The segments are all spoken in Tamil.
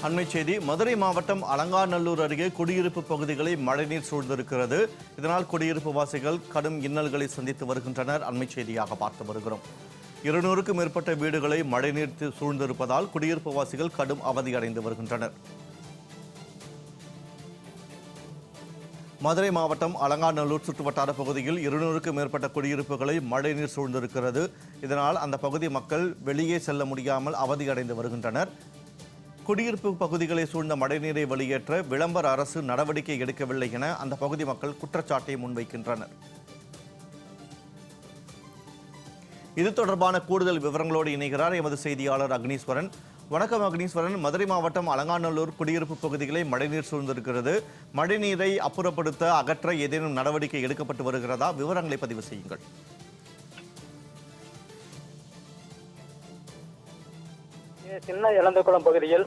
அண்மை செய்தி. மதுரை மாவட்டம் அலங்காநல்லூர் அருகே குடியிருப்பு பகுதிகளை மழைநீர் சூழ்ந்திருக்கிறது. இதனால் குடியிருப்பு வாசிகள் கடும் இன்னல்களை சந்தித்து வருகின்றனர். அண்மை செய்தியாக பார்த்து வருகிறோம். 200க்கும் மேற்பட்ட வீடுகளை மழைநீர் சூழ்ந்திருப்பதால் குடியிருப்பு வாசிகள் கடும் அவதியடைந்து வருகின்றனர். மதுரை மாவட்டம் அலங்காநல்லூர் சுற்றுவட்டார பகுதியில் 200க்கும் மேற்பட்ட குடியிருப்புகளை மழைநீர் சூழ்ந்திருக்கிறது. இதனால் அந்த பகுதி மக்கள் வெளியே செல்ல முடியாமல் அவதியடைந்து வருகின்றனர். குடியிருப்பு பகுதிகளை சூழ்ந்த மழைநீரை வெளியேற்ற விளம்பர அரசு நடவடிக்கை எடுக்கவில்லை என அந்த பகுதி மக்கள் குற்றச்சாட்டை முன்வைக்கின்றனர். இது தொடர்பான கூடுதல் விவரங்களோடு இணைகிறார் எமது செய்தியாளர் அக்னீஸ்வரன். வணக்கம் அக்னீஸ்வரன். மதுரை மாவட்டம் அலங்காநல்லூர் குடியிருப்பு பகுதிகளை மழைநீர் சூழ்ந்திருக்கிறது. மழைநீரை அப்புறப்படுத்த அகற்ற ஏதேனும் நடவடிக்கை எடுக்கப்பட்டு வருகிறதா? விவரங்களை பதிவு செய்யுங்கள். சின்ன இளந்தகுளம் பகுதியில்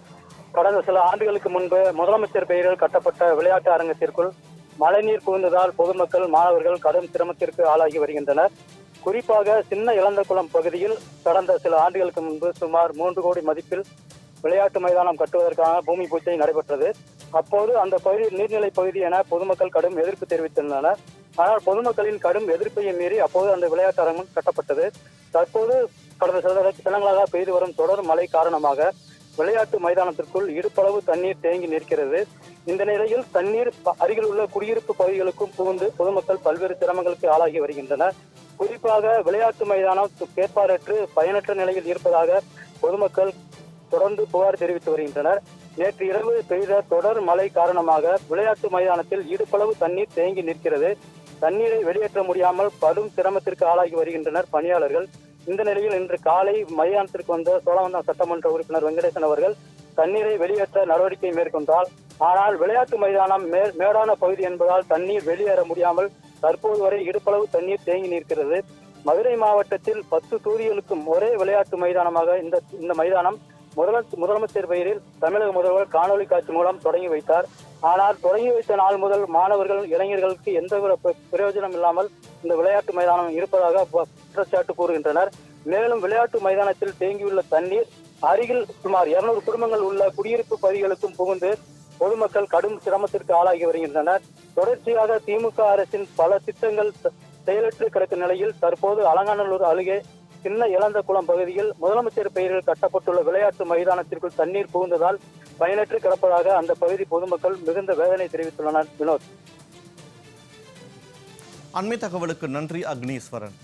கடந்த சில ஆண்டுகளுக்கு முன்பு முதலமைச்சர் பெயரில் கட்டப்பட்ட விளையாட்டு அரங்கத்திற்குள் மழைநீர் புகுந்ததால் பொதுமக்கள் மாணவர்கள் கடும் சிரமத்திற்கு ஆளாகி வருகின்றனர். குறிப்பாக சின்ன இளந்தகுளம் பகுதியில் கடந்த சில ஆண்டுகளுக்கு முன்பு சுமார் 3 கோடி மதிப்பில் விளையாட்டு மைதானம் கட்டுவதற்கான பூமி பூஜை நடைபெற்றது. அப்போது அந்த பகுதி நீர்நிலை பகுதி என பொதுமக்கள் கடும் எதிர்ப்பு தெரிவித்துள்ளனர். ஆனால் பொதுமக்களின் கடும் எதிர்ப்பையை மீறி அப்போது அந்த விளையாட்டு அரங்கம் கட்டப்பட்டது. தற்போது கடந்த சில தினங்களாக பெய்து வரும் தொடர் மழை காரணமாக விளையாட்டு மைதானத்திற்குள் இடுப்பளவு தண்ணீர் தேங்கி நிற்கிறது. இந்த நிலையில் தண்ணீர் அருகில் உள்ள குடியிருப்பு பகுதிகளுக்கும் புகுந்து பொதுமக்கள் பல்வேறு சிரமங்களுக்கு ஆளாகி வருகின்றனர். குறிப்பாக விளையாட்டு மைதானம் கேட்பாரற்று பயனற்ற நிலையில் இருப்பதாக பொதுமக்கள் தொடர்ந்து புகார் தெரிவித்து வருகின்றனர். நேற்று இரவு பெய்த தொடர் மழை காரணமாக விளையாட்டு மைதானத்தில் இடுப்பளவு தண்ணீர் தேங்கி நிற்கிறது. தண்ணீரை வெளியேற்ற முடியாமல் கடும் சிரமத்திற்கு ஆளாகி வருகின்றனர் பணியாளர்கள். இந்த நிலையில் இன்று காலை மைதானத்திற்கு வந்த சோழவந்தான் சட்டமன்ற உறுப்பினர் வெங்கடேசன் அவர்கள் தண்ணீரை வெளியேற்ற நடவடிக்கை மேற்கொண்டார். ஆனால் விளையாட்டு மைதானம் மேடான பகுதி என்பதால் தண்ணீர் வெளியேற முடியாமல் தற்போது வரை இடுப்பளவு தண்ணீர் தேங்கி நிற்கிறது. மதுரை மாவட்டத்தில் 10 தொகுதிகளுக்கும் ஒரே விளையாட்டு மைதானமாக இந்த மைதானம் முதலமைச்சர் பெயரில் தமிழக முதல்வர் காணொலி காட்சி மூலம் தொடங்கி வைத்தார். ஆனால் தொடங்கி வைத்த நாள் முதல் மாணவர்கள் இளைஞர்களுக்கு எந்த பிரயோஜனம் இல்லாமல் இந்த விளையாட்டு மைதானம் இருப்பதாக குற்றச்சாட்டு கூறுகின்றனர். மேலும் விளையாட்டு மைதானத்தில் தேங்கியுள்ள தண்ணீர் அருகில் சுமார் 200 குடும்பங்கள் உள்ள குடியிருப்பு பகுதிகளுக்கும் புகுந்து பொதுமக்கள் கடும் சிரமத்திற்கு ஆளாகி வருகின்றனர். தொடர்ச்சியாக திமுக அரசின் பல திட்டங்கள் செயலற்று கிடக்கும் நிலையில் தற்போது அலங்காநல்லூர் அருகே சின்ன இளந்தகுளம் பகுதியில் முதலமைச்சர் பெயரில் கட்டப்பட்டுள்ள விளையாட்டு மைதானத்திற்குள் தண்ணீர் புகுந்ததால் பயனற்று கிடப்பதாக அந்த பகுதி பொதுமக்கள் மிகுந்த வேதனை தெரிவித்துள்ளனர். வினோத், அண்மை தகவலுக்கு நன்றி அக்னீஸ்வரன்.